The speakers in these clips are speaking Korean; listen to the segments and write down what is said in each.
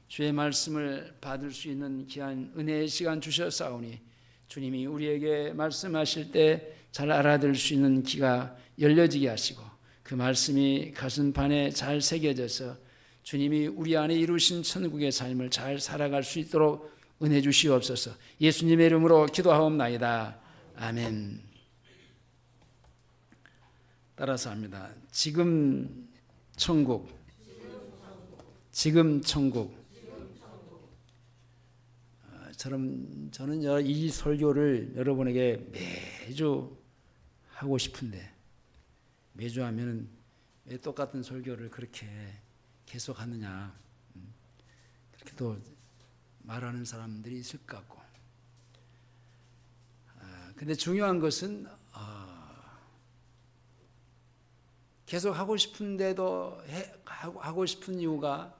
주의 말씀을 받을 수 있는 귀한 은혜의 시간 주셨사오니 주님이 우리에게 말씀하실 때 잘 알아들을 수 있는 귀가 열려지게 하시고 그 말씀이 가슴판에 잘 새겨져서 주님이 우리 안에 이루신 천국의 삶을 잘 살아갈 수 있도록 은혜 주시옵소서. 예수님의 이름으로 기도하옵나이다. 아멘. 따라서 합니다. 지금 천국, 지금 천국. 저는 이 설교를 여러분에게 매주 하고 싶은데 매주 하면은 왜 똑같은 설교를 그렇게 계속 하느냐 그렇게 또 말하는 사람들이 있을 것 같고, 근데 중요한 것은 계속 하고 싶은데도 하고 싶은 이유가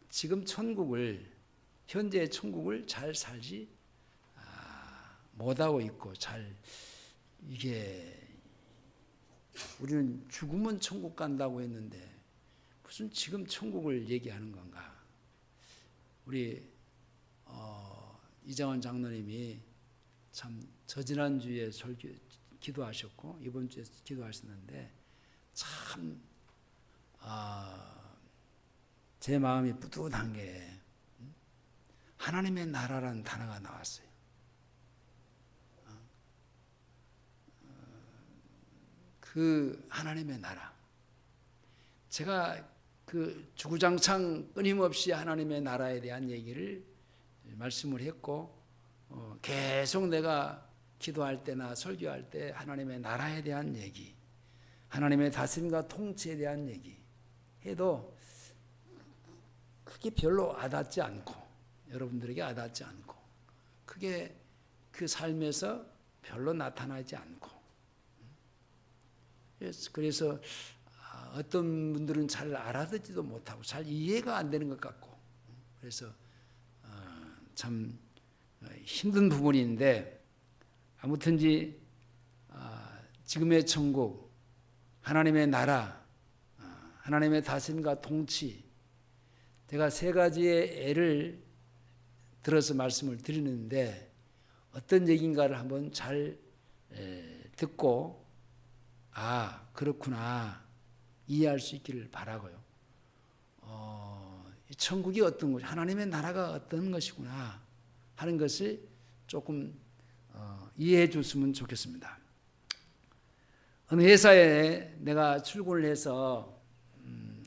지금 천국을, 현재의 천국을 잘 살지 못하고 있고, 이게 우리는 죽으면 천국 간다고 했는데 무슨 지금 천국을 얘기하는 건가? 우리 이장원 장로님이 참 저지난주에 기도하셨고 이번 주에 기도하셨는데 참 제 마음이 뿌듯한 게 하나님의 나라라는 단어가 나왔어요. 그 하나님의 나라, 제가 그 주구장창 끊임없이 하나님의 나라에 대한 얘기를 말씀을 했고, 계속 내가 기도할 때나 설교할 때 하나님의 나라에 대한 얘기, 하나님의 다스림과 통치에 대한 얘기 해도 그게 별로 와닿지 않고, 여러분들에게 와닿지 않고, 그게 그 삶에서 별로 나타나지 않고, 그래서 어떤 분들은 잘 알아듣지도 못하고 잘 이해가 안 되는 것 같고, 그래서 참 힘든 부분인데, 아무튼지 지금의 천국, 하나님의 나라, 하나님의 다스림과 통치, 제가 세 가지의 예를 들어서 말씀을 드리는데 어떤 얘기인가를 한번 잘 듣고 그렇구나 이해할 수 있기를 바라고요. 천국이 어떤 것이, 하나님의 나라가 어떤 것이구나 하는 것을 조금 이해해 줬으면 좋겠습니다. 어느 회사에 내가 출근을 해서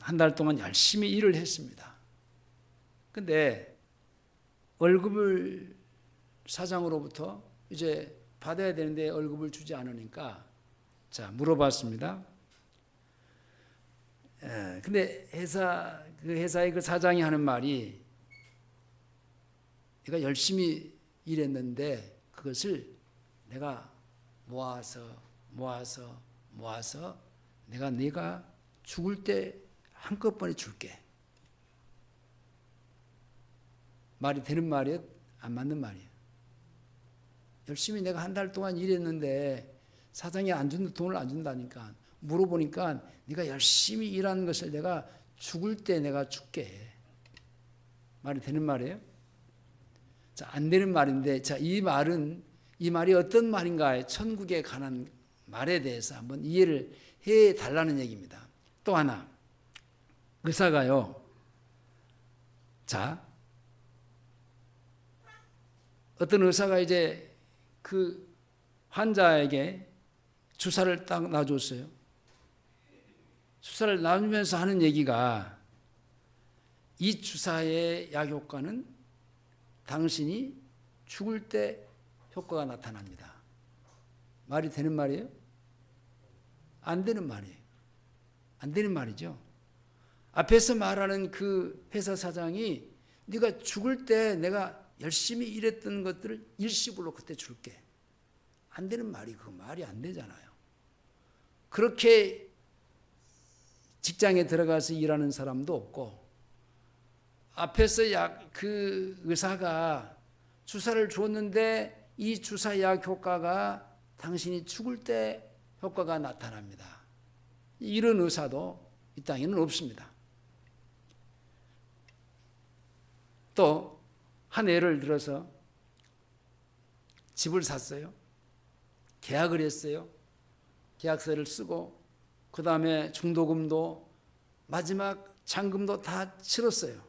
한 달 동안 열심히 일을 했습니다. 근데 월급을 사장으로부터 이제 받아야 되는데 월급을 주지 않으니까 물어봤습니다. 근데 그 회사의 그 사장이 하는 말이, 내가 열심히 일했는데 그것을 내가 모아서 내가 죽을 때 한꺼번에 줄게. 말이 되는 말이에요? 안 맞는 말이에요? 열심히 내가 한 달 동안 일했는데 사장이 돈을 안 준다니까, 물어보니까 네가 열심히 일한 것을 내가 죽을 때 내가 줄게. 말이 되는 말이에요? 안 되는 말인데, 이 말이 어떤 말인가, 천국에 관한 말에 대해서 한번 이해를 해 달라는 얘기입니다. 또 하나, 의사가요, 어떤 의사가 이제 그 환자에게 주사를 딱 놔줬어요. 주사를 놔주면서 하는 얘기가, 이 주사의 약 효과는 당신이 죽을 때 효과가 나타납니다. 말이 되는 말이에요? 안 되는 말이에요. 안 되는 말이죠. 앞에서 말하는 그 회사 사장이 네가 죽을 때 내가 열심히 일했던 것들을 일시불로 그때 줄게. 안 되는 말이, 그 말이 안 되잖아요. 그렇게 직장에 들어가서 일하는 사람도 없고, 앞에서 그 의사가 주사를 줬는데 이 주사약 효과가 당신이 죽을 때 효과가 나타납니다. 이런 의사도 이 땅에는 없습니다. 또 한 예를 들어서 집을 샀어요. 계약을 했어요. 계약서를 쓰고 그 다음에 중도금도 마지막 잔금도 다 치렀어요.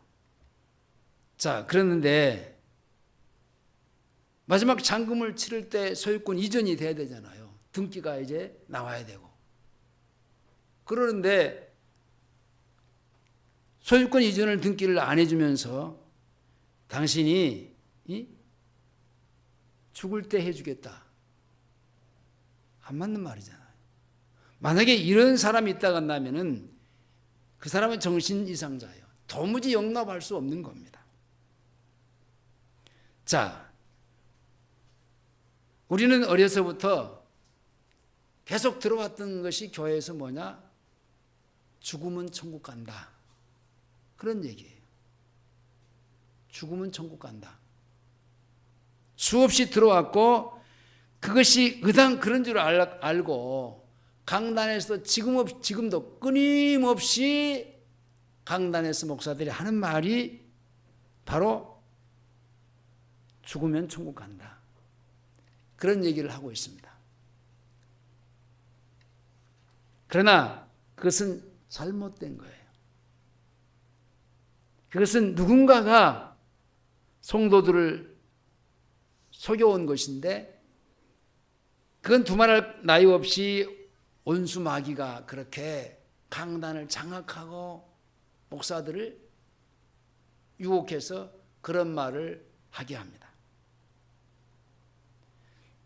자, 그랬는데 마지막 잔금을 치를 때 소유권 이전이 돼야 되잖아요. 등기가 이제 나와야 되고. 그러는데 소유권 이전을 등기를 안 해주면서 당신이 죽을 때 해주겠다. 안 맞는 말이잖아요. 만약에 이런 사람이 있다고 한다면은 그 사람은 정신 이상자예요. 도무지 용납할 수 없는 겁니다. 자, 우리는 어려서부터 계속 들어왔던 것이 교회에서 뭐냐? 죽으면 천국 간다. 그런 얘기예요. 죽으면 천국 간다. 수없이 들어왔고 그것이 의당 그런 줄 알고 강단에서 지금도 끊임없이 강단에서 목사들이 하는 말이 바로 죽으면 천국 간다. 그런 얘기를 하고 있습니다. 그러나 그것은 잘못된 거예요. 그것은 누군가가 성도들을 속여온 것인데 그건 두말할 나위 없이 온수 마귀가 그렇게 강단을 장악하고 목사들을 유혹해서 그런 말을 하게 합니다.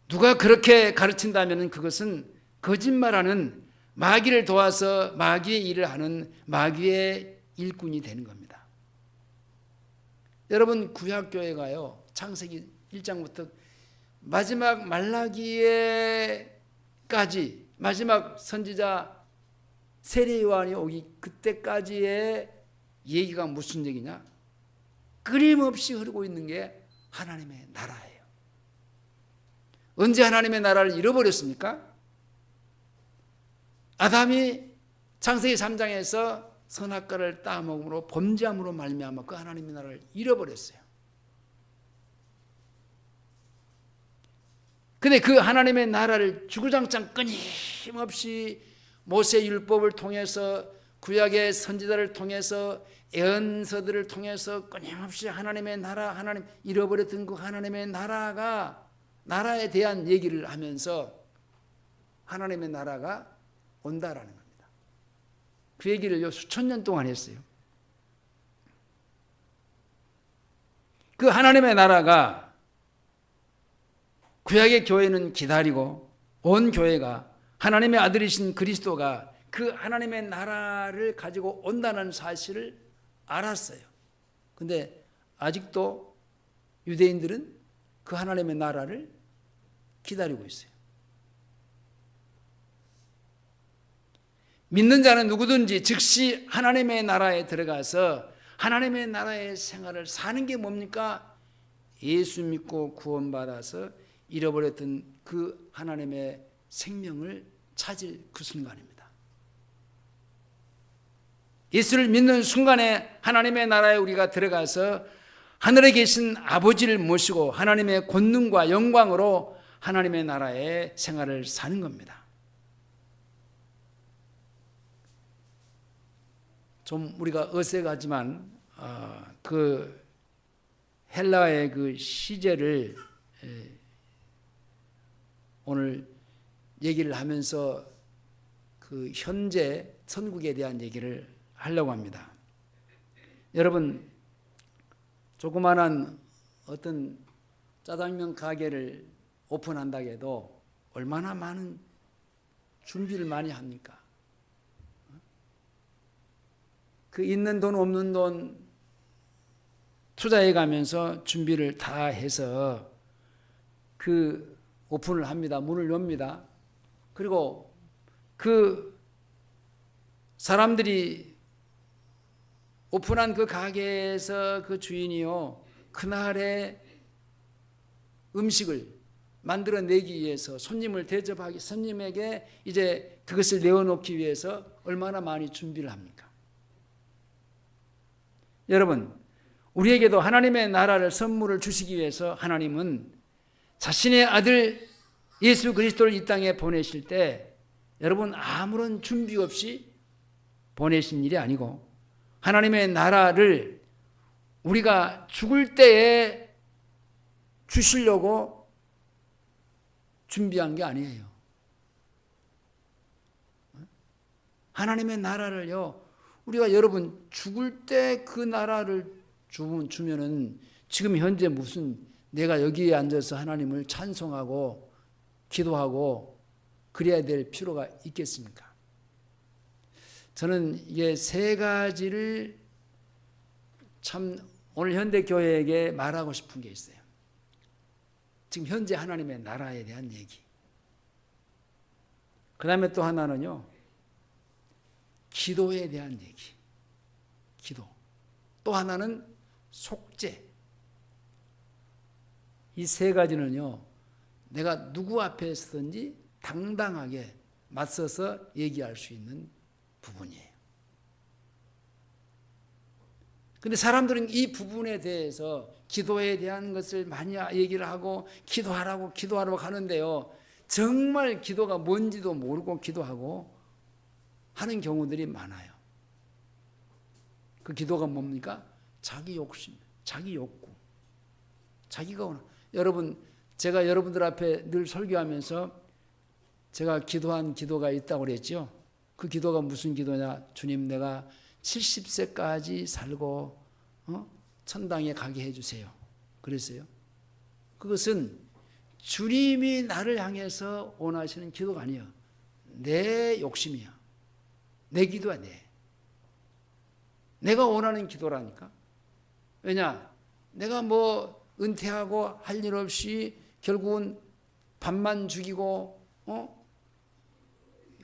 누가 그렇게 가르친다면 그것은 거짓말하는 마귀를 도와서 마귀의 일을 하는 마귀의 일꾼이 되는 겁니다. 여러분 구약교회가요 창세기 1장부터 마지막 말라기에까지 마지막 선지자 세례 요한이 오기 그때까지의 얘기가 무슨 얘기냐? 끊임없이 흐르고 있는 게 하나님의 나라예요. 언제 하나님의 나라를 잃어버렸습니까? 아담이 창세기 3장에서 선악과를 따먹음으로 범죄함으로 말미암아 그 하나님의 나라를 잃어버렸어요. 근데 그 하나님의 나라를 주구장창 끊임없이 모세 율법을 통해서 구약의 선지자를 통해서 예언서들을 통해서 끊임없이 하나님의 나라, 하나님 잃어버렸던 그 하나님의 나라에 대한 얘기를 하면서 하나님의 나라가 온다라는 겁니다. 그 얘기를 수천 년 동안 했어요. 그 하나님의 나라가 구약의 교회는 기다리고 온 교회가 하나님의 아들이신 그리스도가 그 하나님의 나라를 가지고 온다는 사실을 알았어요. 근데 아직도 유대인들은 그 하나님의 나라를 기다리고 있어요. 믿는 자는 누구든지 즉시 하나님의 나라에 들어가서 하나님의 나라의 생활을 사는 게 뭡니까? 예수 믿고 구원받아서 잃어버렸던 그 하나님의 생명을 찾을 그 순간입니다. 예수를 믿는 순간에 하나님의 나라에 우리가 들어가서 하늘에 계신 아버지를 모시고 하나님의 권능과 영광으로 하나님의 나라의 생활을 사는 겁니다. 좀 우리가 어색하지만 그 헬라의 그 시제를 오늘 얘기를 하면서 그 현재 천국에 대한 얘기를 하려고 합니다. 여러분 조그마한 어떤 짜장면 가게를 오픈한다고 해도 얼마나 많은 준비를 많이 합니까? 그 있는 돈 없는 돈 투자해 가면서 준비를 다 해서 그 오픈을 합니다. 문을 엽니다. 그리고 그 사람들이 오픈한 그 가게에서 그 주인이요 그날의 음식을 만들어내기 위해서 손님을 대접하기 손님에게 이제 그것을 내어놓기 위해서 얼마나 많이 준비를 합니까? 여러분 우리에게도 하나님의 나라를 선물을 주시기 위해서 하나님은 자신의 아들 예수 그리스도를 이 땅에 보내실 때 여러분 아무런 준비 없이 보내신 일이 아니고 하나님의 나라를 우리가 죽을 때에 주시려고 준비한 게 아니에요. 하나님의 나라를요, 우리가 여러분 죽을 때 그 나라를 주면은 지금 현재 무슨 내가 여기에 앉아서 하나님을 찬송하고 기도하고 그래야 될 필요가 있겠습니까? 저는 이게 세 가지를 참 오늘 현대교회에게 말하고 싶은 게 있어요. 지금 현재 하나님의 나라에 대한 얘기. 그 다음에 또 하나는요, 기도에 대한 얘기. 기도. 또 하나는 속죄. 이 세 가지는요, 내가 누구 앞에 서든지 당당하게 맞서서 얘기할 수 있는 부분이에요. 근데 사람들은 이 부분에 대해서 기도에 대한 것을 많이 얘기를 하고 기도하라고 하는데요, 정말 기도가 뭔지도 모르고 기도하고 하는 경우들이 많아요. 그 기도가 뭡니까? 자기 욕심, 자기 욕구. 자기가 원하는. 여러분, 제가 여러분들 앞에 늘 설교하면서 제가 기도한 기도가 있다고 그랬죠. 그 기도가 무슨 기도냐? 주님, 내가 70세까지 살고 천당에 가게 해주세요. 그랬어요. 그것은 주님이 나를 향해서 원하시는 기도가 아니에요. 내 욕심이야. 내 기도야, 내가 원하는 기도라니까. 왜냐? 내가 뭐 은퇴하고 할 일 없이 결국은 밥만 죽이고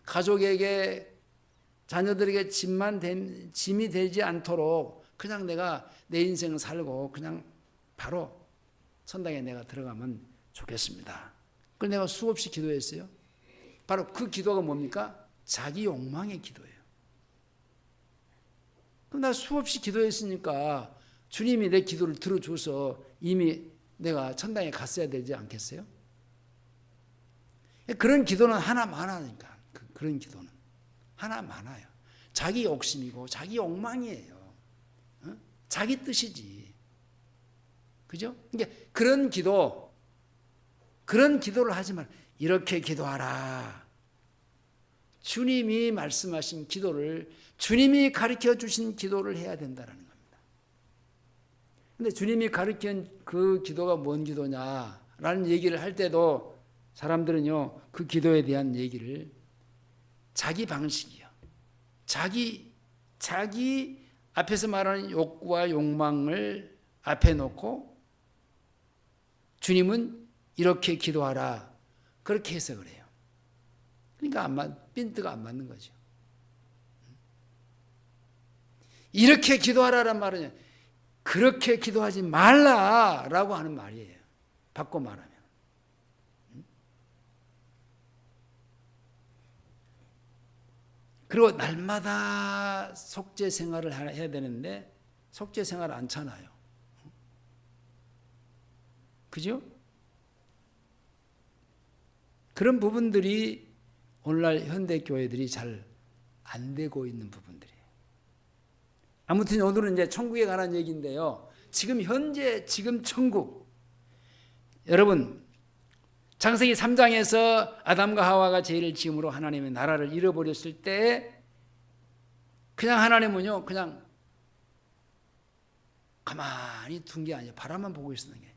가족에게 자녀들에게 짐이 되지 않도록 그냥 내가 내 인생 살고 그냥 바로 천당에 내가 들어가면 좋겠습니다. 그걸 내가 수없이 기도했어요. 바로 그 기도가 뭡니까? 자기 욕망의 기도예요. 그럼 나 수없이 기도했으니까 주님이 내 기도를 들어줘서 이미 내가 천당에 갔어야 되지 않겠어요? 그런 기도는 하나 많으니까. 그런 기도는 하나 많아요. 자기 욕심이고 자기 욕망이에요. 자기 뜻이지. 그죠? 그러니까 그런 기도를 하지 말. 이렇게 기도하라. 주님이 말씀하신 기도를, 주님이 가르쳐 주신 기도를 해야 된다는 겁니다. 근데 주님이 가르친 그 기도가 뭔 기도냐라는 얘기를 할 때도 사람들은요, 그 기도에 대한 얘기를 자기 방식이요. 자기 앞에서 말하는 욕구와 욕망을 앞에 놓고 주님은 이렇게 기도하라. 그렇게 해서 그래요. 그러니까 핀트가 안 맞는 거죠. 이렇게 기도하라란 말은 그렇게 기도하지 말라라고 하는 말이에요. 바꿔 말하면. 그리고 날마다 속죄 생활을 해야 되는데 속죄 생활 않잖아요. 그죠? 그런 부분들이 오늘날 현대교회들이 잘 안 되고 있는 부분들이에요. 아무튼 오늘은 이제 천국에 관한 얘기인데요. 지금 현재, 지금 천국. 여러분, 창세기 3장에서 아담과 하와가 죄를 지음으로 하나님의 나라를 잃어버렸을 때 그냥 하나님은요, 그냥 가만히 둔 게 아니에요. 바라만 보고 있었는 게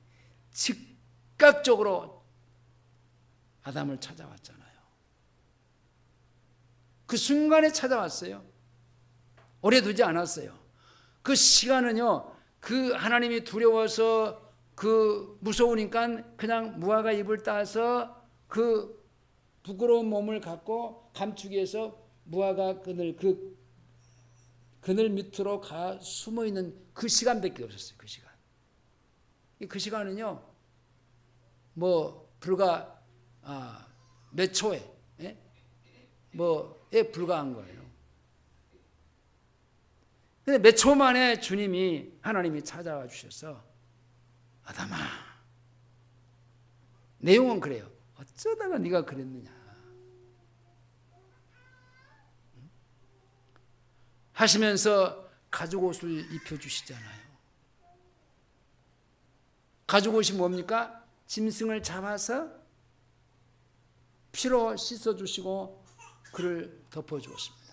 즉각적으로 아담을 찾아왔잖아요. 그 순간에 찾아왔어요. 오래 두지 않았어요. 그 시간은요, 그 하나님이 두려워서 무서우니까 그냥 무화과 잎을 따서 그 부끄러운 몸을 갖고 감추기 위해서 무화과 그늘 밑으로 가 숨어 있는 그 시간밖에 없었어요. 그 시간은요, 뭐 불과 몇 초에 뭐에 불과한 거예요. 근데 몇 초 만에 하나님이 찾아와 주셔서 아담아, 내용은 그래요. 어쩌다가 네가 그랬느냐 하시면서 가죽옷을 입혀주시잖아요. 가죽옷이 뭡니까? 짐승을 잡아서 피로 씻어주시고 그를 덮어주었습니다.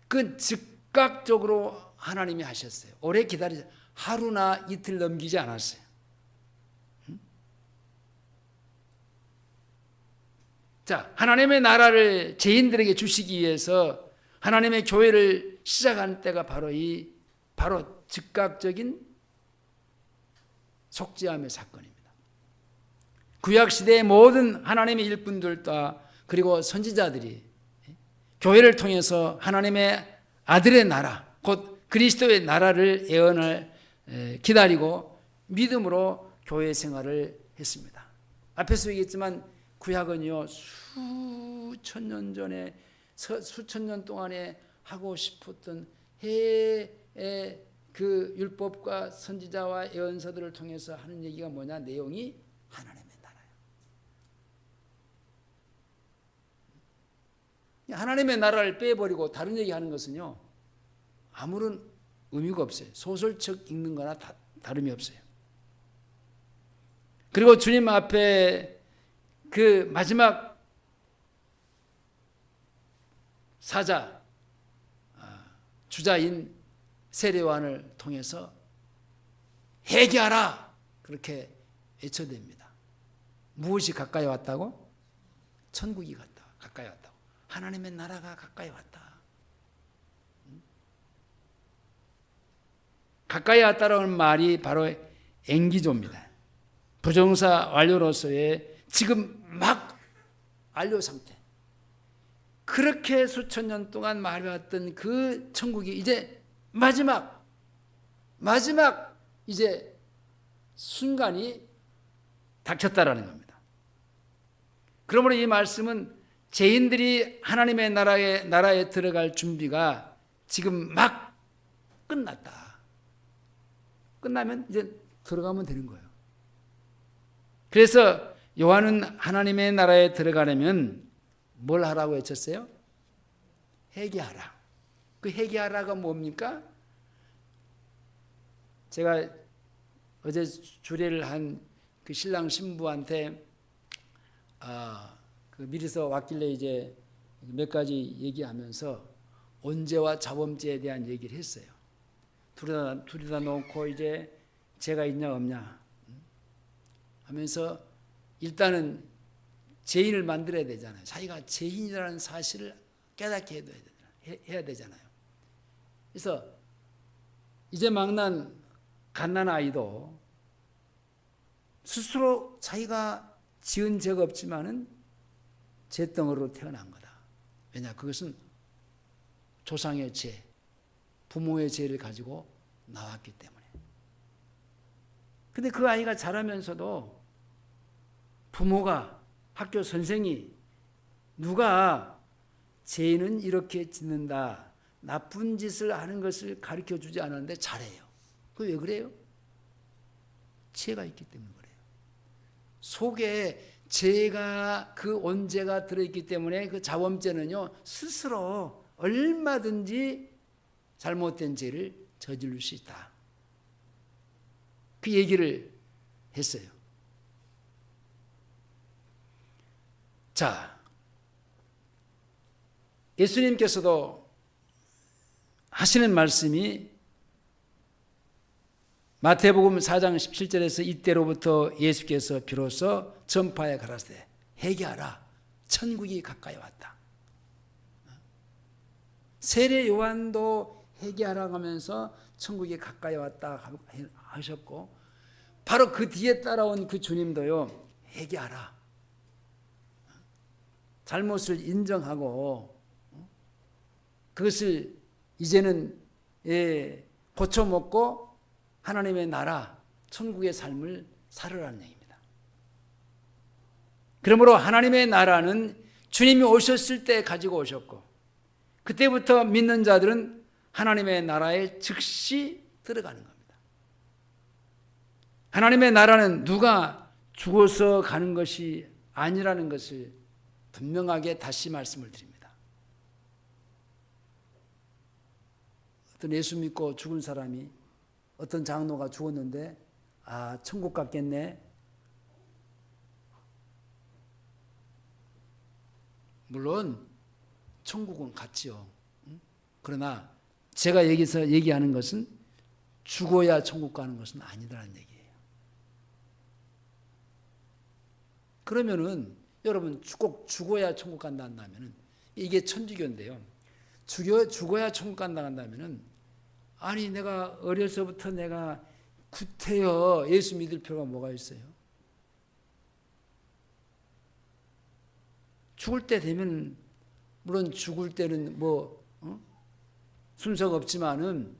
그 즉각적으로 하나님이 하셨어요. 오래 기다리지, 하루나 이틀 넘기지 않았어요. 자, 하나님의 나라를 죄인들에게 주시기 위해서 하나님의 교회를 시작한 때가 바로 즉각적인 속죄함의 사건입니다. 구약시대의 모든 하나님의 일꾼들과 그리고 선지자들이 교회를 통해서 하나님의 아들의 나라, 곧 그리스도의 나라를 예언을 기다리고 믿음으로 교회 생활을 했습니다. 앞에서 얘기했지만 구약은요, 수천 년 전에, 수천 년 동안에 하고 싶었던 해의 그 율법과 선지자와 예언서들을 통해서 하는 얘기가 뭐냐? 내용이 하나님의 나라예요. 하나님의 나라를 빼버리고 다른 얘기하는 것은요, 아무런 의미가 없어요. 소설책 읽는 거나 다름이 없어요. 그리고 주님 앞에 그 마지막 사자, 주자인 세례요한을 통해서 회개하라 그렇게 외쳐댑니다. 무엇이 가까이 왔다고? 천국이 가까이 왔다고. 하나님의 나라가 가까이 왔다. 가까이 왔다라는 말이 바로 앵기조입니다. 부정사 완료로서의 지금 막 완료 상태. 그렇게 수천 년 동안 말해왔던 그 천국이 이제 마지막 이제 순간이 닥쳤다라는 겁니다. 그러므로 이 말씀은 죄인들이 하나님의 나라에 들어갈 준비가 지금 막 끝났다. 끝나면 이제 들어가면 되는 거예요. 그래서 요한은 하나님의 나라에 들어가려면 뭘 하라고 외쳤어요? 회개하라. 그 회개하라가 뭡니까? 제가 어제 주례를 한 그 신랑 신부한테 그 미리서 왔길래 이제 몇 가지 얘기하면서 언제와 자범죄에 대한 얘기를 했어요. 둘이 다 놓고 이제 죄가 있냐 없냐 하면서 일단은 죄인을 만들어야 되잖아요. 자기가 죄인이라는 사실을 깨닫게 해야 되잖아요. 그래서 이제 막 난 갓난 아이도 스스로 자기가 지은 죄가 없지만은 죄덩어리로 태어난 거다. 왜냐? 그것은 조상의 죄, 부모의 죄를 가지고 나왔기 때문에. 근데 그 아이가 자라면서도 부모가, 학교 선생이 누가 죄는 이렇게 짓는다, 나쁜 짓을 하는 것을 가르쳐 주지 않았는데 잘해요. 그게 왜 그래요? 죄가 있기 때문에 그래요. 속에 죄가, 그 온죄가 들어있기 때문에 그 자범죄는요, 스스로 얼마든지 잘못된 죄를 저지를 수 있다. 그 얘기를 했어요. 자, 예수님께서도 하시는 말씀이 마태복음 4장 17절에서 이때로부터 예수께서 비로소 전파에 가라사대 회개하라, 천국이 가까이 왔다. 세례 요한도 회개하라고 하면서 천국이 가까이 왔다 하셨고, 바로 그 뒤에 따라온 그 주님도요, 회개하라, 잘못을 인정하고 그것을 이제는 고쳐먹고 하나님의 나라, 천국의 삶을 살으라는 얘기입니다. 그러므로 하나님의 나라는 주님이 오셨을 때 가지고 오셨고, 그때부터 믿는 자들은 하나님의 나라에 즉시 들어가는 겁니다. 하나님의 나라는 누가 죽어서 가는 것이 아니라는 것을 분명하게 다시 말씀을 드립니다. 어떤 예수 믿고 죽은 사람이 어떤 장로가 죽었는데 천국 갔겠네. 물론 천국은 갔지요. 그러나 제가 여기서 얘기하는 것은 죽어야 천국 가는 것은 아니라는 얘기예요. 그러면은 여러분 꼭 죽어야 천국 간다 한다면은 이게 천주교인데요. 죽어야 천국 간다 한다면은 아니 내가 어려서부터 내가 구태여 예수 믿을 필요가 뭐가 있어요? 죽을 때 되면 물론 죽을 때는 순서가 없지만은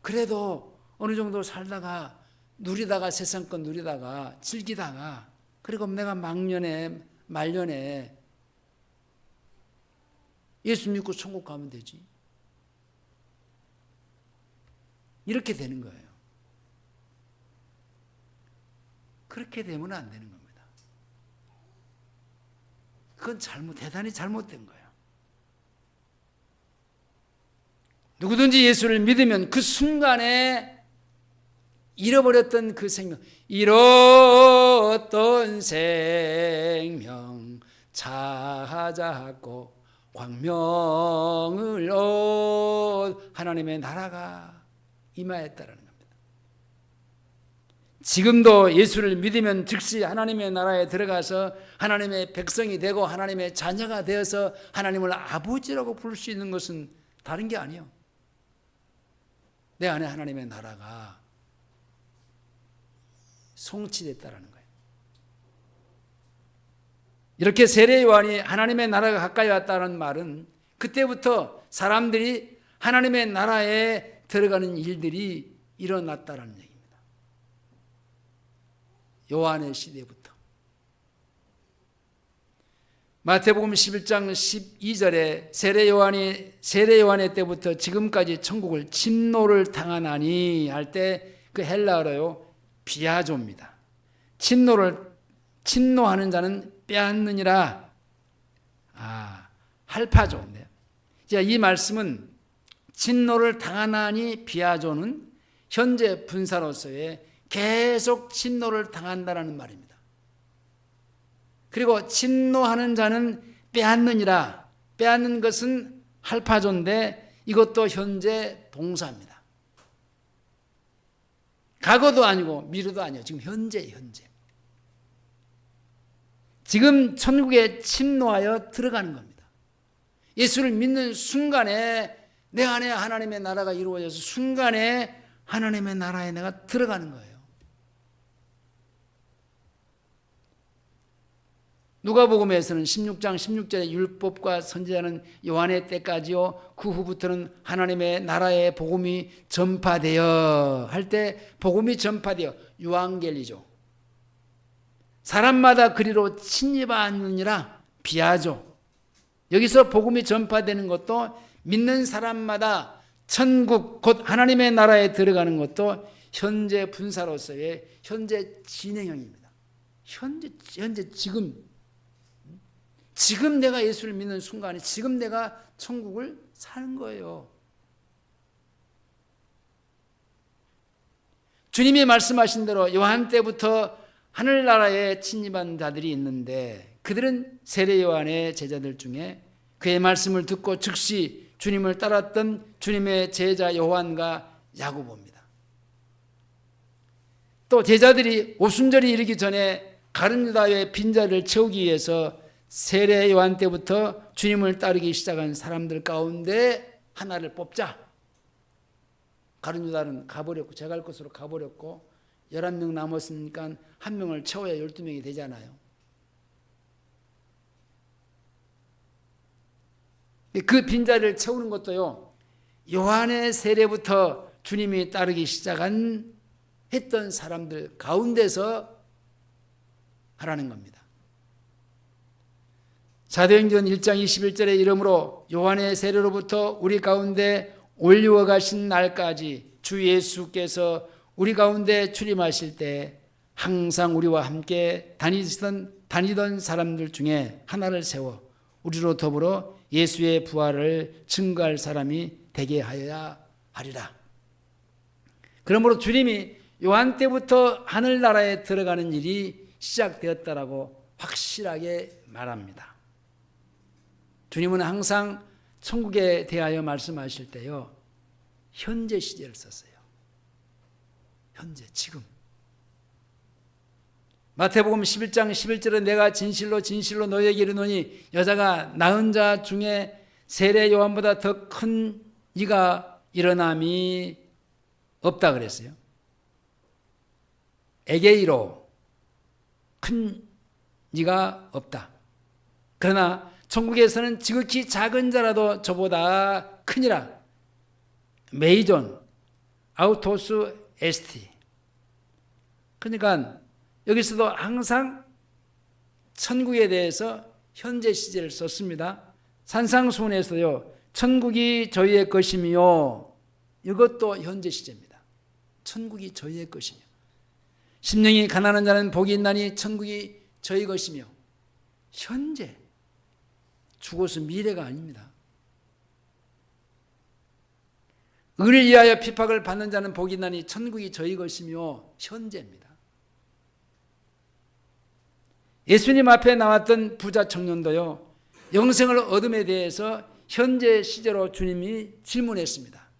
그래도 어느 정도 살다가 누리다가 세상권 누리다가 즐기다가 그리고 내가 말년에 예수 믿고 천국 가면 되지. 이렇게 되는 거예요. 그렇게 되면 안 되는 겁니다. 그건 대단히 잘못된 거예요. 누구든지 예수를 믿으면 그 순간에 잃어버렸던 그 생명, 잃었던 생명 찾았고 광명을 얻 하나님의 나라가 임하였다라는 겁니다. 지금도 예수를 믿으면 즉시 하나님의 나라에 들어가서 하나님의 백성이 되고 하나님의 자녀가 되어서 하나님을 아버지라고 부를 수 있는 것은 다른 게 아니에요. 내 안에 하나님의 나라가 성취됐다라는 거예요. 이렇게 세례 요한이 하나님의 나라가 가까이 왔다는 말은 그때부터 사람들이 하나님의 나라에 들어가는 일들이 일어났다라는 얘기입니다. 요한의 시대부터. 마태복음 11장 12절에 세례 요한의 때부터 지금까지 천국을 침노를 당하나니 할 때 그 헬라어로요 비아조입니다. 침노하는 자는 빼앗느니라. 할파조인데요. 이 말씀은 침노를 당하나니 비아조는 현재 분사로서의 계속 침노를 당한다라는 말입니다. 그리고 침노하는 자는 빼앗느니라. 빼앗는 것은 할파조인데 이것도 현재 동사입니다. 과거도 아니고 미래도 아니에요. 지금 현재. 지금 천국에 침노하여 들어가는 겁니다. 예수를 믿는 순간에 내 안에 하나님의 나라가 이루어져서 순간에 하나님의 나라에 내가 들어가는 거예요. 누가복음에서는 16장 16절에 율법과 선지자는 요한의 때까지요. 그 후부터는 하나님의 나라의 복음이 전파되어 할 때 복음이 전파되어 유앙겔리죠. 사람마다 그리로 침입하느니라 비아죠. 여기서 복음이 전파되는 것도 믿는 사람마다 천국 곧 하나님의 나라에 들어가는 것도 현재 분사로서의 현재 진행형입니다. 현재 지금 내가 예수를 믿는 순간에 지금 내가 천국을 사는 거예요. 주님이 말씀하신 대로 요한 때부터 하늘나라에 침입한 자들이 있는데 그들은 세례 요한의 제자들 중에 그의 말씀을 듣고 즉시 주님을 따랐던 주님의 제자 요한과 야고보입니다. 또 제자들이 오순절이 이르기 전에 가룟 유다의 빈자리를 채우기 위해서 세례 요한 때부터 주님을 따르기 시작한 사람들 가운데 하나를 뽑자. 가룟 유다는 가버렸고 제갈 곳으로 가버렸고 11명 남았으니까 한 명을 채워야 12명이 되잖아요. 그 빈자리를 채우는 것도요. 요한의 세례부터 주님이 따르기 시작한 했던 사람들 가운데서 하라는 겁니다. 사도행전 1장 21절에 이러므로 요한의 세례로부터 우리 가운데 올리워 가신 날까지 주 예수께서 우리 가운데 출임하실 때 항상 우리와 함께 다니던 사람들 중에 하나를 세워 우리로 더불어 예수의 부활을 증거할 사람이 되게 하여야 하리라. 그러므로 주님이 요한 때부터 하늘나라에 들어가는 일이 시작되었다라고 확실하게 말합니다. 주님은 항상 천국에 대하여 말씀하실 때요, 현재 시제를 썼어요. 현재, 지금. 마태복음 11장 11절에 내가 진실로 진실로 너희에게 이르노니 여자가 낳은 자 중에 세례 요한보다 더 큰 이가 일어남이 없다 그랬어요. 에게이로 큰 이가 없다. 그러나 천국에서는 지극히 작은 자라도 저보다 크니라. 메이존 아우토스 에스티. 그러니까 여기서도 항상 천국에 대해서 현재 시제를 썼습니다. 산상수훈에서요, 천국이 저희의 것이며, 이것도 현재 시제입니다. 천국이 저희의 것이며, 심령이 가난한 자는 복이 있나니 천국이 저희 것이며, 현재, 죽어서 미래가 아닙니다. 의를 위하여 핍박을 받는 자는 복이 있나니 천국이 저희 것이며, 현재입니다. 예수님 앞에 나왔던 부자 청년도요, 영생을 얻음에 대해서 현재 시제로 주님이 질문했습니다.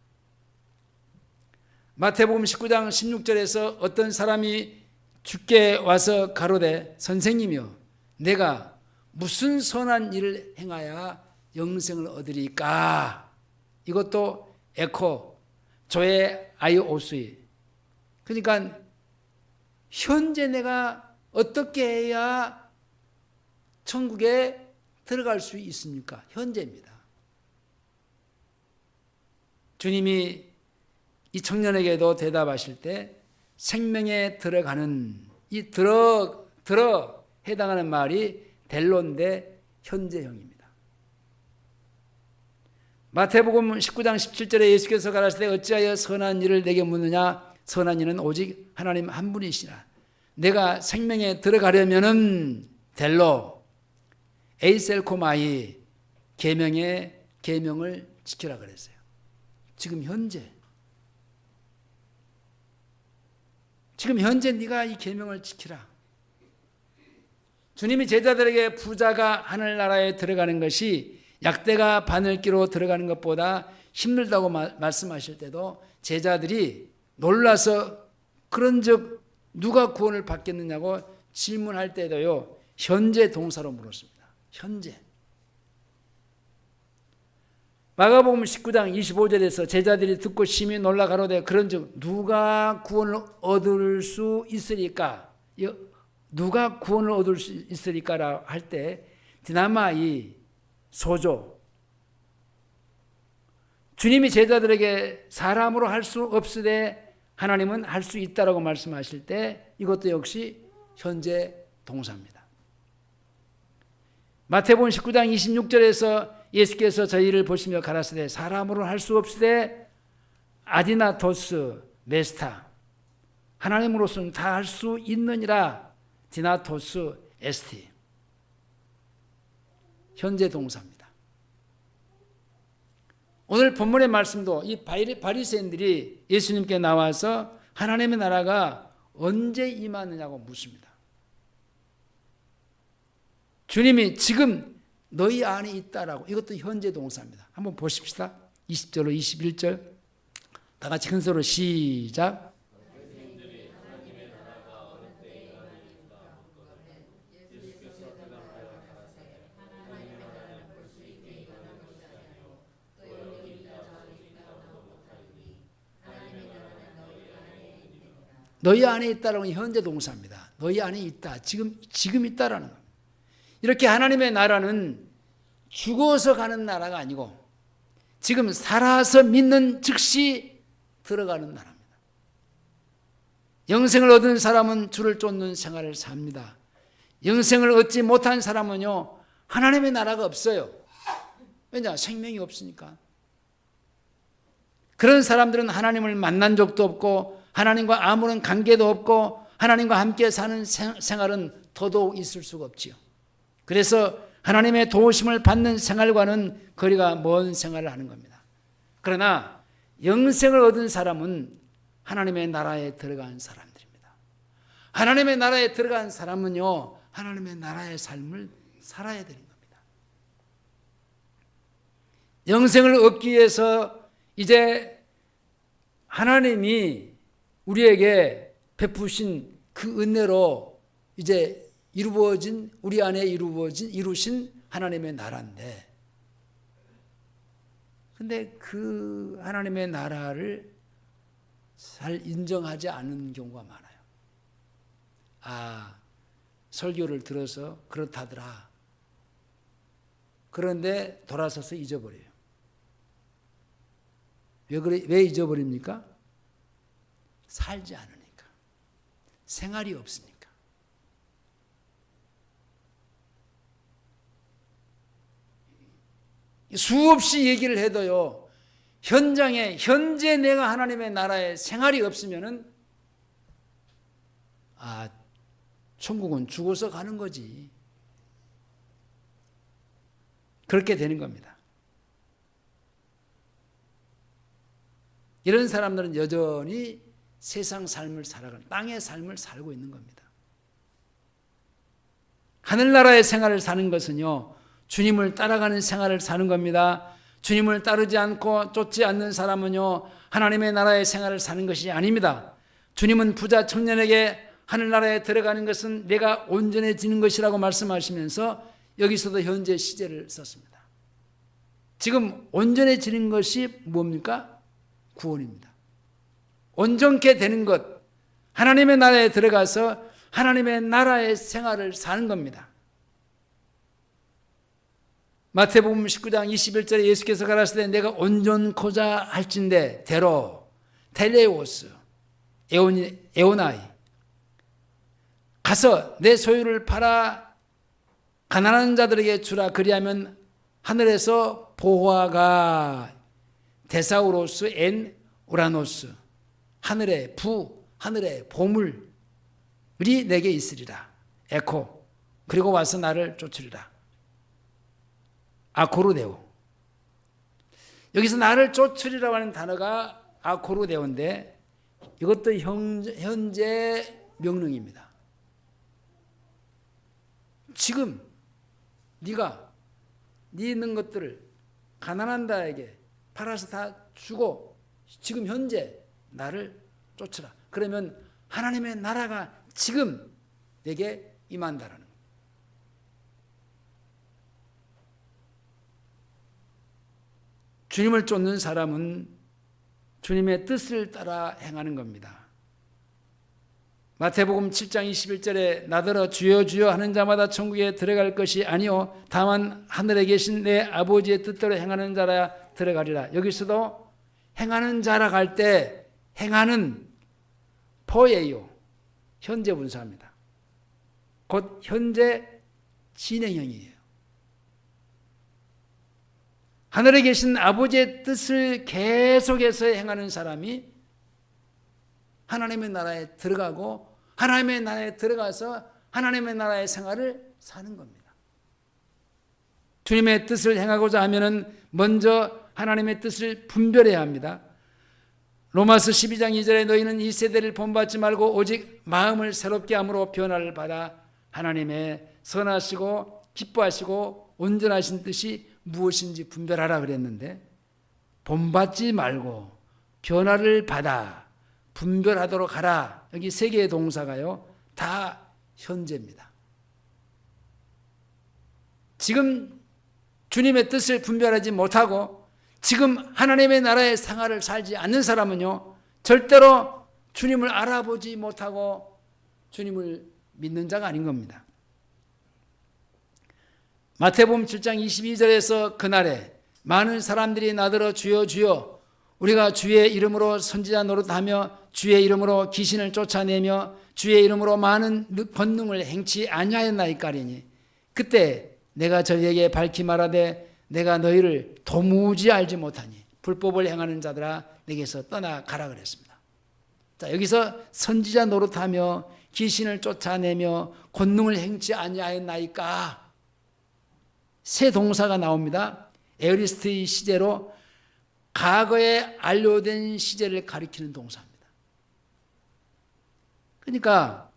마태복음 19장 16절에서 어떤 사람이 주께 와서 가로되 선생님이여 내가 무슨 선한 일을 행하여 영생을 얻으리까? 이것도 에코 조의 아이오스이. 그러니까 현재 내가 어떻게 해야 천국에 들어갈 수 있습니까? 현재입니다. 주님이 이 청년에게도 대답하실 때 생명에 들어가는 이 들어 해당하는 말이 델론데 현재형입니다. 마태복음 19장 17절에 예수께서 가라사대 어찌하여 선한 일을 내게 묻느냐? 선한 일은 오직 하나님 한 분이시라. 내가 생명에 들어가려면은 델로 에이셀코마이 계명을 지키라 그랬어요. 지금 현재 네가 이 계명을 지키라. 주님이 제자들에게 부자가 하늘나라에 들어가는 것이 약대가 바늘기로 들어가는 것보다 힘들다고 말씀하실 때도 제자들이 놀라서 그런즉 누가 구원을 받겠느냐고 질문할 때도요, 현재 동사로 물었습니다. 현재. 마가복음 19장 25절에서 제자들이 듣고 심히 놀라 가로되 그런즉 누가 구원을 얻을 수 있으리까? 누가 구원을 얻을 수 있으리까라 할 때 디나마이 소조. 주님이 제자들에게 사람으로 할 수 없으되 하나님은 할 수 있다라고 말씀하실 때 이것도 역시 현재 동사입니다. 마태복음 19장 26절에서 예수께서 저희를 보시며 가라사대 사람으로 할 수 없으되 아디나토스 메스타 하나님으로서는 다 할 수 있느니라 디나토스 에스티 현재 동사입니다. 오늘 본문의 말씀도 이 바리새인들이 예수님께 나와서 하나님의 나라가 언제 임하느냐고 묻습니다. 주님이 지금 너희 안에 있다라고, 이것도 현재 동사입니다. 한번 보십시다. 20절로 21절 다 같이 큰 소리로 시작. 너희 안에 있다라는 건 현재 동사입니다. 너희 안에 있다. 지금 있다라는 겁니다. 이렇게 하나님의 나라는 죽어서 가는 나라가 아니고 지금 살아서 믿는 즉시 들어가는 나라입니다. 영생을 얻은 사람은 주를 쫓는 생활을 삽니다. 영생을 얻지 못한 사람은요, 하나님의 나라가 없어요. 왜냐? 생명이 없으니까. 그런 사람들은 하나님을 만난 적도 없고 하나님과 아무런 관계도 없고 하나님과 함께 사는 생활은 더더욱 있을 수가 없지요. 그래서 하나님의 도우심을 받는 생활과는 거리가 먼 생활을 하는 겁니다. 그러나 영생을 얻은 사람은 하나님의 나라에 들어간 사람들입니다. 하나님의 나라에 들어간 사람은요, 하나님의 나라의 삶을 살아야 되는 겁니다. 영생을 얻기 위해서 이제 하나님이 우리에게 베푸신 그 은혜로 이제 이루어진, 우리 안에 이루신 하나님의 나라인데, 근데 그 하나님의 나라를 잘 인정하지 않는 경우가 많아요. 아, 설교를 들어서 그렇다더라. 그런데 돌아서서 잊어버려요. 왜 잊어버립니까? 살지 않으니까. 생활이 없으니까. 수없이 얘기를 해도요, 현재 내가 하나님의 나라에 생활이 없으면은, 천국은 죽어서 가는 거지. 그렇게 되는 겁니다. 이런 사람들은 여전히 세상 삶을 살아가는, 땅의 삶을 살고 있는 겁니다. 하늘나라의 생활을 사는 것은요, 주님을 따라가는 생활을 사는 겁니다. 주님을 따르지 않고 쫓지 않는 사람은요, 하나님의 나라의 생활을 사는 것이 아닙니다. 주님은 부자 청년에게 하늘나라에 들어가는 것은 내가 온전해지는 것이라고 말씀하시면서 여기서도 현재 시제를 썼습니다. 지금 온전해지는 것이 뭡니까? 구원입니다. 온전케 되는 것, 하나님의 나라에 들어가서 하나님의 나라의 생활을 사는 겁니다. 마태복음 19장 21절에 예수께서 가라사대 내가 온전코자 할진대 대로 텔레오스 에오나이 가서 내 소유를 팔아 가난한 자들에게 주라. 그리하면 하늘에서 보화가 데사우로스 엔 우라노스 하늘의 부 하늘의 보물이 내게 있으리라. 에코 그리고 와서 나를 쫓으리라. 아코르데오. 여기서 나를 쫓으리라고 하는 단어가 아코르데오인데 이것도 현재 명령입니다. 지금 네가 네 있는 것들을 가난한 자에게 팔아서 다 주고 지금 현재 나를 쫓으라. 그러면 하나님의 나라가 지금 내게 임한다라는 거예요. 주님을 쫓는 사람은 주님의 뜻을 따라 행하는 겁니다. 마태복음 7장 21절에 나더러 주여 주여 하는 자마다 천국에 들어갈 것이 아니요 다만 하늘에 계신 내 아버지의 뜻대로 행하는 자라 들어가리라. 여기서도 행하는 자라 갈 때 행하는 포예요. 현재 분사입니다. 곧 현재 진행형이에요. 하늘에 계신 아버지의 뜻을 계속해서 행하는 사람이 하나님의 나라에 들어가고 하나님의 나라에 들어가서 하나님의 나라의 생활을 사는 겁니다. 주님의 뜻을 행하고자 하면은 먼저 하나님의 뜻을 분별해야 합니다. 로마서 12장 2절에 너희는 이 세대를 본받지 말고 오직 마음을 새롭게 함으로 변화를 받아 하나님의 선하시고 기뻐하시고 온전하신 뜻이 무엇인지 분별하라 그랬는데 본받지 말고 변화를 받아 분별하도록 하라. 여기 세 개의 동사가요 다 현재입니다. 지금 주님의 뜻을 분별하지 못하고 지금 하나님의 나라의 생활을 살지 않는 사람은요 절대로 주님을 알아보지 못하고 주님을 믿는 자가 아닌 겁니다. 마태복음 7장 22절에서 그날에 많은 사람들이 나더러 주여 주여 우리가 주의 이름으로 선지자 노릇하며 주의 이름으로 귀신을 쫓아내며 주의 이름으로 많은 권능을 행치 아니하였나이까리니 그때 내가 저희에게 밝히 말하되 내가 너희를 도무지 알지 못하니 불법을 행하는 자들아 내게서 떠나가라 그랬습니다. 자, 여기서 선지자 노릇하며 귀신을 쫓아내며 권능을 행치 아니하였나이까 새 동사가 나옵니다. 에어리스트의 시제로 과거에 완료된 시제를 가리키는 동사입니다. 그러니까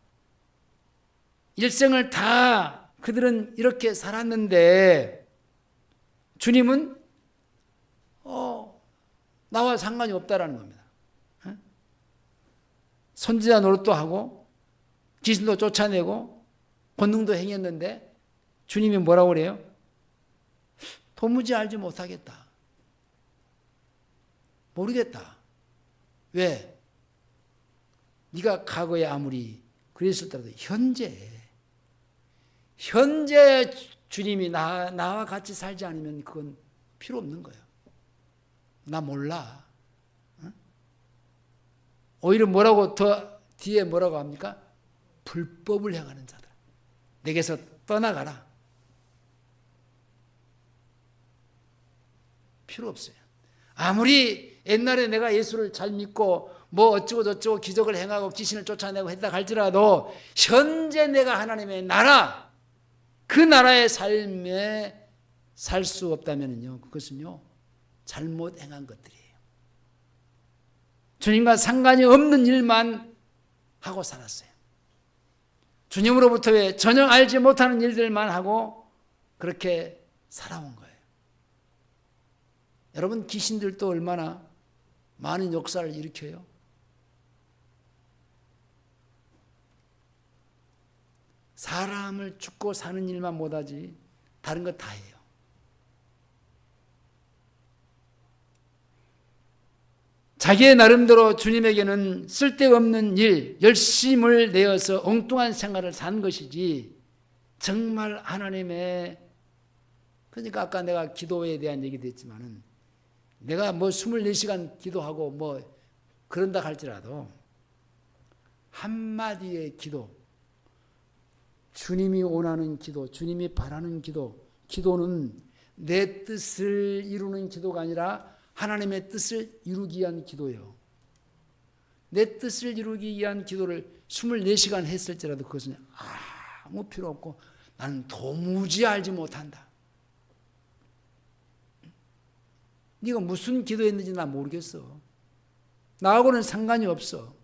일생을 다 그들은 이렇게 살았는데 주님은 나와 상관이 없다라는 겁니다. 선지자 노릇도 하고 귀신도 쫓아내고 권능도 행했는데 주님이 뭐라고 그래요? 도무지 알지 못하겠다. 모르겠다. 왜? 네가 과거에 아무리 그랬을지라도 현재 주님이 나와 같이 살지 않으면 그건 필요 없는 거예요. 나 몰라. 오히려 뭐라고 더 뒤에 뭐라고 합니까? 불법을 행하는 자들. 내게서 떠나가라. 필요 없어요. 아무리 옛날에 내가 예수를 잘 믿고 뭐 어쩌고 저쩌고 기적을 행하고 귀신을 쫓아내고 했다 할지라도 현재 내가 하나님의 나라 그 나라의 삶에 살 수 없다면요 그것은요 잘못 행한 것들이에요. 주님과 상관이 없는 일만 하고 살았어요. 주님으로부터 전혀 알지 못하는 일들만 하고 그렇게 살아온 거예요. 여러분 귀신들도 얼마나 많은 역사를 일으켜요. 사람을 죽고 사는 일만 못하지 다른 거 다 해요. 자기의 나름대로 주님에게는 쓸데없는 일, 열심을 내어서 엉뚱한 생활을 산 것이지 정말 하나님의 그러니까 아까 내가 기도에 대한 얘기도 했지만은 내가 뭐 24시간 기도하고 뭐 그런다 할지라도 한마디의 기도 주님이 원하는 기도, 주님이 바라는 기도, 기도는 내 뜻을 이루는 기도가 아니라 하나님의 뜻을 이루기 위한 기도예요. 내 뜻을 이루기 위한 기도를 24시간 했을지라도 그것은 아무 필요 없고 나는 도무지 알지 못한다. 네가 무슨 기도했는지 나 모르겠어. 나하고는 상관이 없어.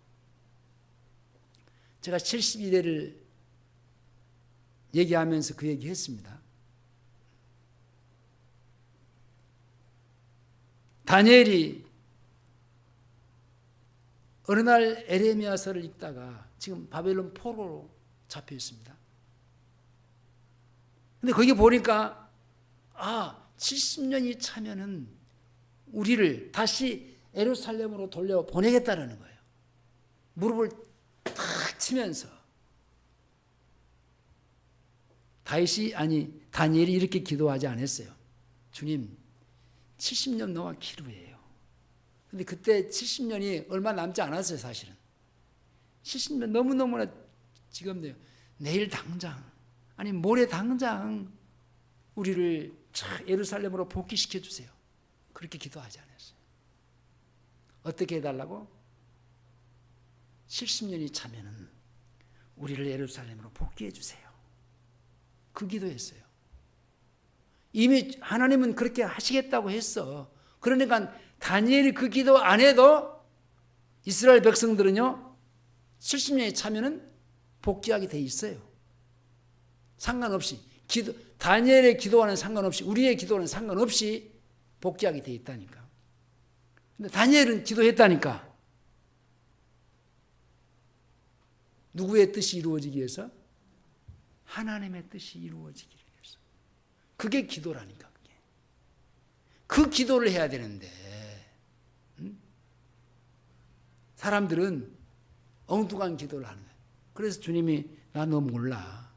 제가 71회를 얘기하면서 그 얘기 했습니다. 다니엘이 어느 날 에레미야서를 읽다가 지금 바벨론 포로로 잡혀 있습니다. 근데 거기 보니까 70년이 차면은 우리를 다시 예루살렘으로 돌려 보내겠다라는 거예요. 무릎을 탁 치면서 다니엘이 이렇게 기도하지 않았어요. 주님 70년 넘어 기루예요. 근데 그때 70년이 얼마 남지 않았어요. 사실은 70년 너무너무나 지금요 내일 당장 아니 모레 당장 우리를 예루살렘으로 복귀시켜 주세요. 그렇게 기도하지 않았어요. 어떻게 해달라고? 70년이 차면은 우리를 예루살렘으로 복귀해 주세요. 그 기도했어요. 이미 하나님은 그렇게 하시겠다고 했어. 그러니까 다니엘이 그 기도 안 해도 이스라엘 백성들은요 70년이 차면은 복귀하게 돼 있어요. 상관없이 다니엘의 기도와는 상관없이 우리의 기도와는 상관없이 복귀하게 돼 있다니까. 근데 다니엘은 기도했다니까. 누구의 뜻이 이루어지기 위해서? 하나님의 뜻이 이루어지기 위해서. 그게 기도라니까. 그게. 그 기도를 해야 되는데 사람들은 엉뚱한 기도를 하는 거예요. 그래서 주님이 나 너 몰라.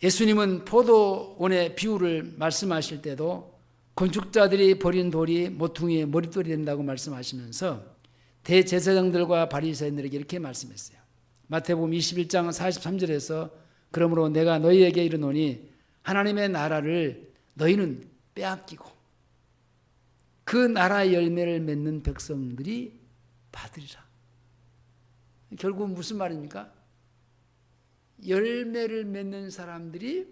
예수님은 포도원의 비유를 말씀하실 때도 건축자들이 버린 돌이 모퉁이의 머릿돌이 된다고 말씀하시면서 대제사장들과 바리새인들에게 이렇게 말씀했어요. 마태복음 21장 43절에서 그러므로 내가 너희에게 이르노니 하나님의 나라를 너희는 빼앗기고 그 나라의 열매를 맺는 백성들이 받으리라. 결국 무슨 말입니까? 열매를 맺는 사람들이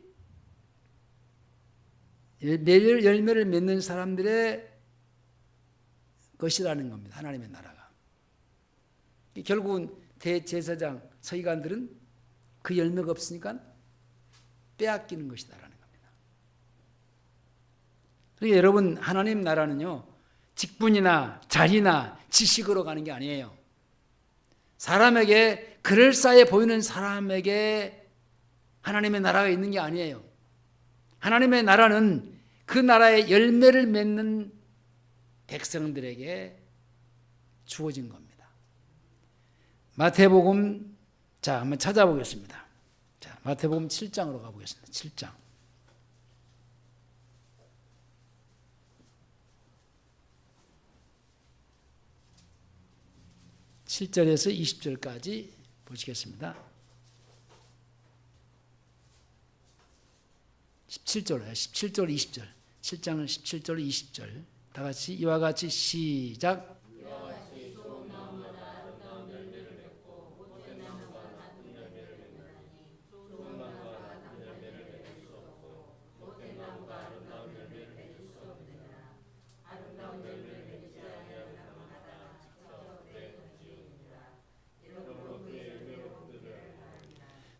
열매를 맺는 사람들의 것이라는 겁니다. 하나님의 나라가. 결국은 대제사장 서기관들은 그 열매가 없으니까 빼앗기는 것이다라는 겁니다. 그러니까 여러분, 하나님 나라는요, 직분이나 자리나 지식으로 가는 게 아니에요. 사람에게 그럴싸해 보이는 사람에게 하나님의 나라가 있는 게 아니에요. 하나님의 나라는 그 나라의 열매를 맺는 백성들에게 주어진 겁니다. 마태복음, 자, 한번 찾아보겠습니다. 자, 마태복음 7장으로 가보겠습니다. 7장. 7절에서 20절까지 보시겠습니다. 17절, 20절. 7장 17절, 20절. 다 같이 이와 같이 시작.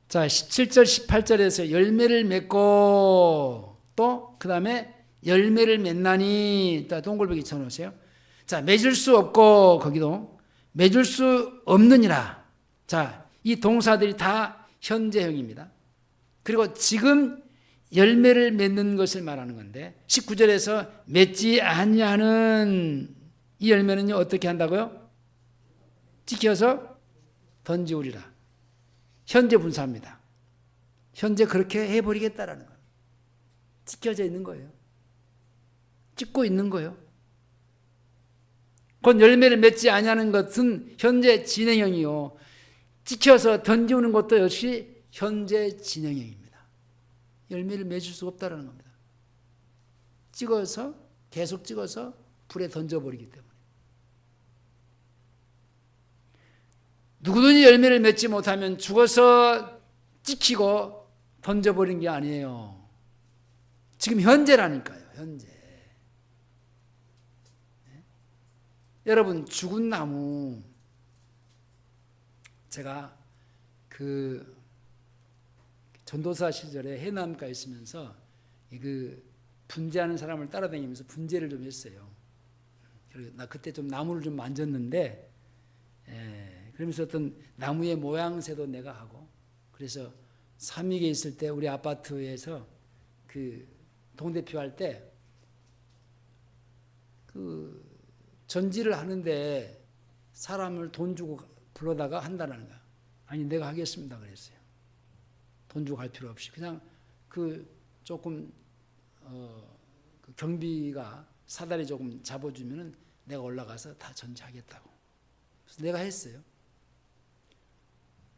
자, 17절, 18절에서 열매를 맺고 또 그 다음에 열매를 맺나니, 동글보기 쳐놓으세요. 자, 맺을 수 없고 거기도 맺을 수 없느니라. 자, 이 동사들이 다 현재형입니다. 그리고 지금 열매를 맺는 것을 말하는 건데 19절에서 맺지 아니하는 이 열매는요, 어떻게 한다고요? 찍혀서 던지우리라. 현재 분사입니다. 현재 그렇게 해버리겠다라는 거예요. 찍혀져 있는 거예요. 찍고 있는 거예요. 곧 열매를 맺지 아니하는 것은 현재 진행형이요. 찍혀서 던지우는 것도 역시 현재 진행형입니다. 열매를 맺을 수 없다는 겁니다. 찍어서 계속 찍어서 불에 던져버리기 때문에. 누구든지 열매를 맺지 못하면 죽어서 찍히고 던져버린 게 아니에요. 지금 현재라니까요. 현재. 네? 여러분, 죽은 나무, 제가 그 전도사 시절에 해남가에 있으면서 그 분재하는 사람을 따라다니면서 분재를 좀 했어요. 나 그때 좀 나무를 좀 만졌는데, 그러면서 어떤 나무의 모양새도 내가 하고, 그래서 삼익에 있을 때 우리 아파트에서 그 동대표 할 때 그 전지를 하는데 사람을 돈 주고 불러다가 한다는 거야. 아니, 내가 하겠습니다 그랬어요. 돈 주고 할 필요 없이 그냥 그 조금 그 경비가 사다리 조금 잡아주면은 내가 올라가서 다 전지하겠다고. 그래서 내가 했어요.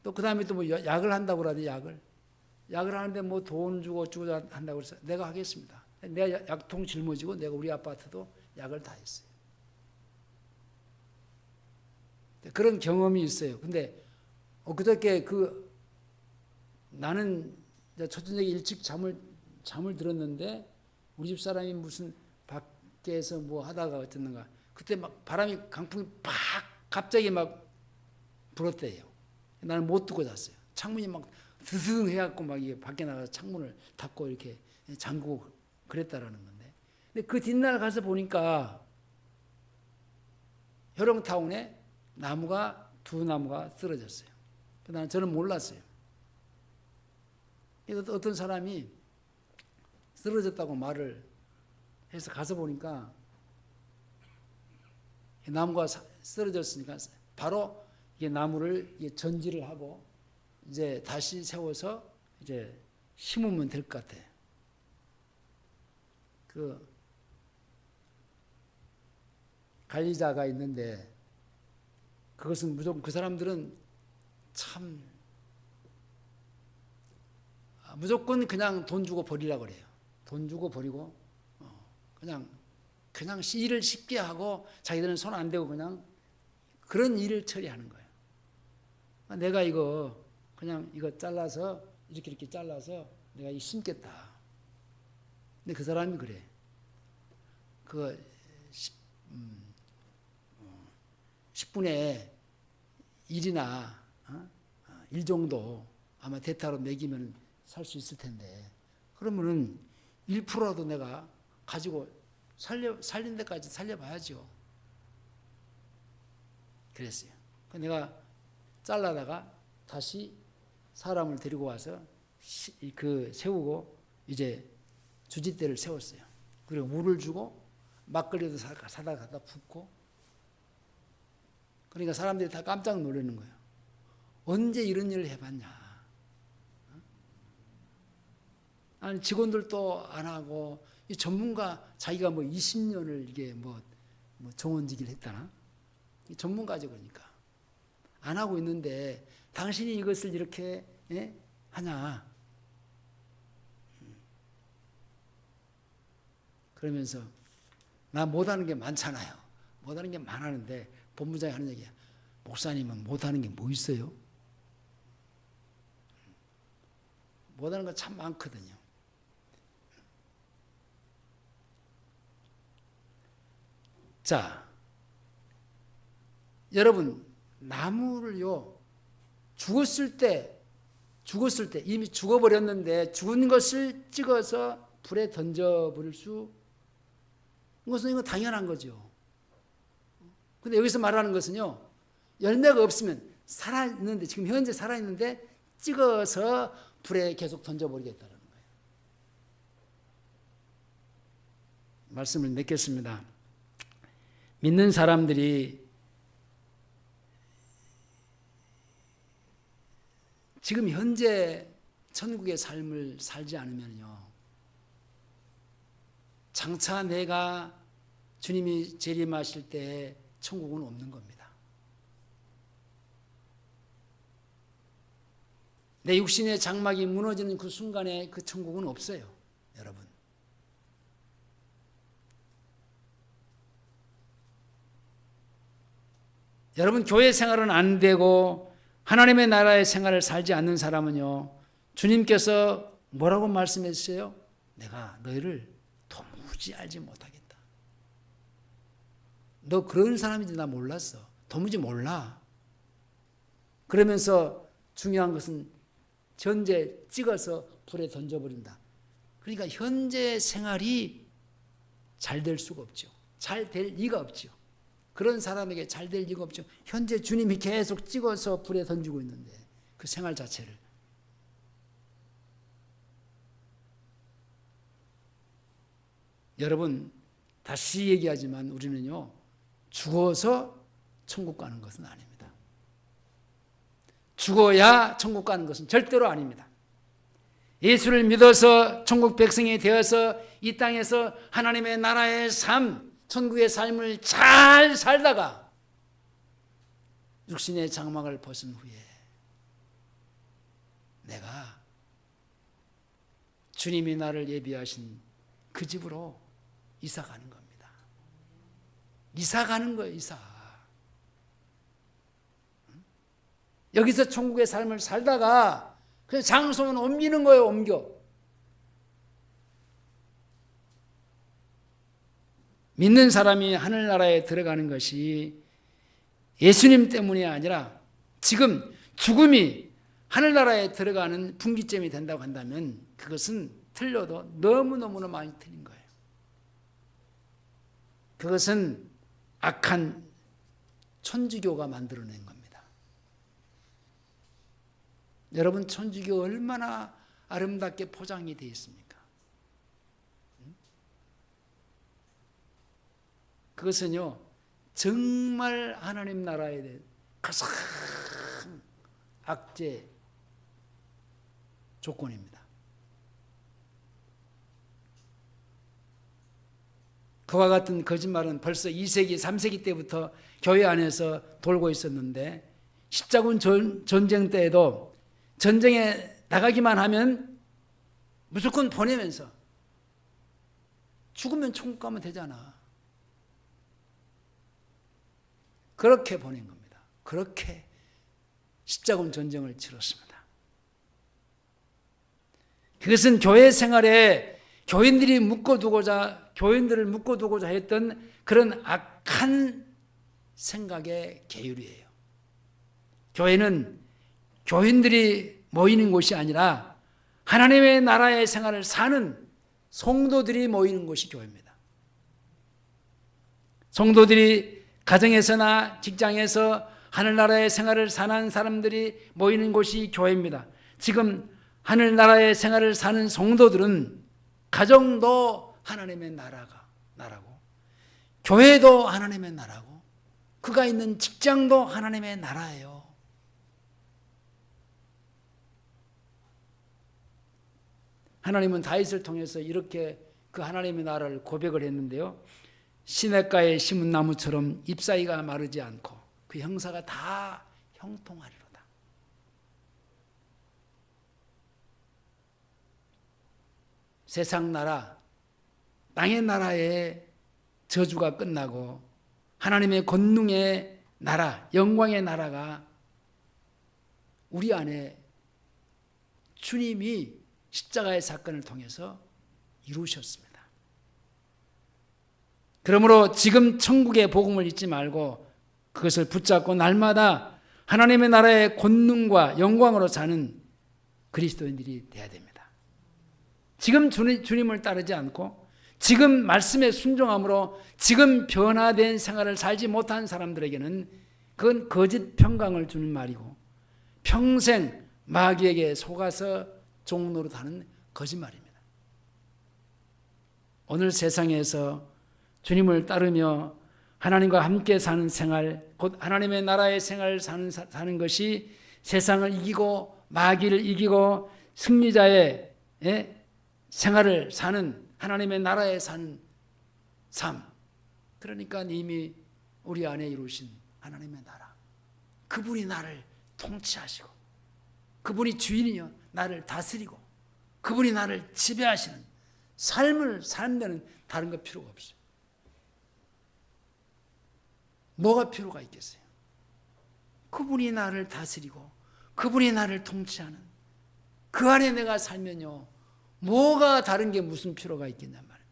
또 그 다음에 또 뭐 약을 한다고 그러지. 약을 하는데 뭐 돈 주고 어쩌고 한다고 그래서 내가 하겠습니다. 내가 약통 짊어지고 내가 우리 아파트도 약을 다 했어요. 그런 경험이 있어요. 근데 그저께 나는 초저녁에 일찍 잠을 들었는데 우리 집 사람이 무슨 밖에서 뭐 하다가 어쨌는가 그때 막 바람이 강풍이 팍 갑자기 막 불었대요. 나는 못 듣고 잤어요. 창문이 막 드승 해갖고 막 이게 밖에 나가서 창문을 닫고 이렇게 잠그고 그랬다라는 건데. 근데 그 뒷날 가서 보니까 효령타운에 두 나무가 쓰러졌어요. 저는 몰랐어요. 어떤 사람이 쓰러졌다고 말을 해서 가서 보니까 나무가 쓰러졌으니까 바로 이 나무를 전지를 하고 이제 다시 세워서 이제 심으면 될 것 같아요. 그 관리자가 있는데 그것은 무조건 그 사람들은 참 무조건 그냥 돈 주고 버리라고 그래요. 돈 주고 버리고 그냥 일을 쉽게 하고 자기들은 손 안 대고 그냥 그런 일을 처리하는 거예요. 내가 이거 그냥 이거 잘라서 이렇게 잘라서 내가 이 심겠다. 근데 그 사람이 그래. 그 10분의 1이나 1 정도 아마 대타로 매기면 살 수 있을 텐데 그러면은 1%라도 내가 가지고 살린 데까지 살려봐야죠. 그랬어요. 내가 잘라다가 다시 사람을 데리고 와서 세우고 이제 주짓대를 세웠어요. 그리고 물을 주고 막걸리도 사다 갖다 붓고 그러니까 사람들이 다 깜짝 놀라는 거예요. 언제 이런 일을 해봤냐. 아니 직원들도 안 하고 이 전문가 자기가 뭐 20년을 이게 뭐 정원직을 했다나 전문가죠. 그러니까 안 하고 있는데 당신이 이것을 이렇게 하냐. 그러면서 나 못하는 게 많잖아요. 못하는 게 많았는데 본부장이 하는 얘기야. 목사님은 못하는 게 뭐 있어요? 못하는 거 참 많거든요. 자, 여러분 나무를요 죽었을 때 이미 죽어버렸는데 죽은 것을 찍어서 불에 던져버릴 수 이것은 이거 당연한 거죠. 근데 여기서 말하는 것은요 열매가 없으면 살아있는데 지금 현재 살아있는데 찍어서 불에 계속 던져버리겠다는 거예요. 말씀을 맺겠습니다. 믿는 사람들이 지금 현재 천국의 삶을 살지 않으면요 장차 내가 주님이 재림하실 때 천국은 없는 겁니다. 내 육신의 장막이 무너지는 그 순간에 그 천국은 없어요. 여러분. 여러분 교회 생활은 안 되고 하나님의 나라의 생활을 살지 않는 사람은요 주님께서 뭐라고 말씀했어요? 내가 너희를 도무지 알지 못하겠다. 너 그런 사람인지 나 몰랐어. 도무지 몰라. 그러면서 중요한 것은 현재 찍어서 불에 던져버린다. 그러니까 현재 생활이 잘 될 수가 없죠. 잘 될 리가 없죠. 그런 사람에게 잘 될 리가 없죠. 현재 주님이 계속 찍어서 불에 던지고 있는데 그 생활 자체를. 여러분 다시 얘기하지만 우리는요 죽어서 천국 가는 것은 아닙니다. 죽어야 천국 가는 것은 절대로 아닙니다. 예수를 믿어서 천국 백성이 되어서 이 땅에서 하나님의 나라의 삶, 천국의 삶을 잘 살다가 육신의 장막을 벗은 후에 내가 주님이 나를 예비하신 그 집으로 이사 가는 겁니다. 이사 가는 거예요, 이사. 여기서 천국의 삶을 살다가 그냥 장소는 옮기는 거예요, 옮겨. 믿는 사람이 하늘나라에 들어가는 것이 예수님 때문이 아니라 지금 죽음이 하늘나라에 들어가는 분기점이 된다고 한다면 그것은 틀려도 너무너무 많이 틀린 거예요. 그것은 악한 천주교가 만들어낸 겁니다. 여러분 천주교 얼마나 아름답게 포장이 되어 있습니까? 그것은요 정말 하나님 나라에 대해 가장 악재 조건입니다. 그와 같은 거짓말은 벌써 2세기, 3세기 때부터 교회 안에서 돌고 있었는데 십자군 전쟁 때에도 전쟁에 나가기만 하면 무조건 보내면서 죽으면 천국 가면 되잖아. 그렇게 보낸 겁니다. 그렇게 십자군 전쟁을 치렀습니다. 그것은 교회 생활에 교인들을 묶어두고자 했던 그런 악한 생각의 계율이에요. 교회는 교인들이 모이는 곳이 아니라 하나님의 나라의 생활을 사는 성도들이 모이는 곳이 교회입니다. 성도들이 가정에서나 직장에서 하늘나라의 생활을 사는 사람들이 모이는 곳이 교회입니다. 지금 하늘나라의 생활을 사는 성도들은 가정도 하나님의 나라고 교회도 하나님의 나라고 그가 있는 직장도 하나님의 나라예요. 하나님은 다윗을 통해서 이렇게 그 하나님의 나라를 고백을 했는데요. 시냇가에 심은 나무처럼 잎사귀가 마르지 않고 그 형사가 다 형통하리로다. 세상 나라, 땅의 나라의 저주가 끝나고 하나님의 권능의 나라, 영광의 나라가 우리 안에 주님이 십자가의 사건을 통해서 이루셨습니다. 그러므로 지금 천국의 복음을 잊지 말고 그것을 붙잡고 날마다 하나님의 나라의 권능과 영광으로 사는 그리스도인들이 되어야 됩니다. 지금 주님을 따르지 않고 지금 말씀에 순종함으로 지금 변화된 생활을 살지 못한 사람들에게는 그건 거짓 평강을 주는 말이고 평생 마귀에게 속아서 종노릇하는 거짓말입니다. 오늘 세상에서 주님을 따르며 하나님과 함께 사는 생활, 곧 하나님의 나라의 생활을 사는 것이 세상을 이기고 마귀를 이기고 승리자의 생활을 사는 하나님의 나라에 사는 삶. 그러니까 이미 우리 안에 이루신 하나님의 나라. 그분이 나를 통치하시고 그분이 주인이요 나를 다스리고 그분이 나를 지배하시는 삶을 사는 데는 다른 것 필요가 없어요. 뭐가 필요가 있겠어요? 그분이 나를 다스리고 그분이 나를 통치하는 그 안에 내가 살면요 뭐가 다른 게 무슨 필요가 있겠냔 말이에요.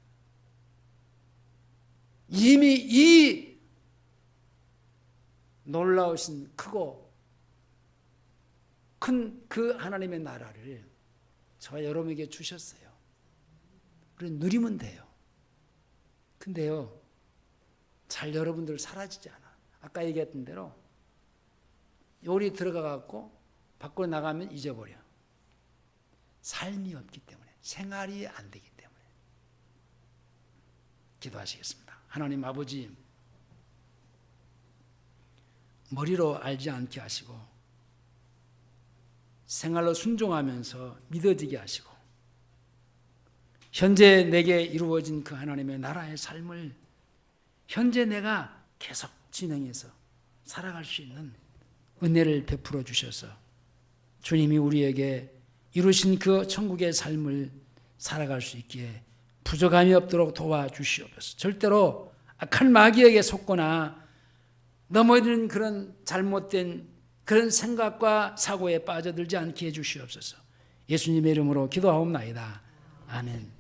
이미 이 놀라우신 크고 큰 그 하나님의 나라를 저와 여러분에게 주셨어요. 그래 누리면 돼요. 근데요 잘 여러분들 사라지지 않아. 아까 얘기했던 대로 요리 들어가 갖고 밖으로 나가면 잊어버려. 삶이 없기 때문에 생활이 안 되기 때문에. 기도하시겠습니다. 하나님 아버지 머리로 알지 않게 하시고 생활로 순종하면서 믿어지게 하시고 현재 내게 이루어진 그 하나님의 나라의 삶을 현재 내가 계속 진행해서 살아갈 수 있는 은혜를 베풀어 주셔서 주님이 우리에게 이루신 그 천국의 삶을 살아갈 수 있기에 부족함이 없도록 도와주시옵소서. 절대로 악한 마귀에게 속거나 넘어지는 그런 잘못된 그런 생각과 사고에 빠져들지 않게 해주시옵소서. 예수님의 이름으로 기도하옵나이다. 아멘.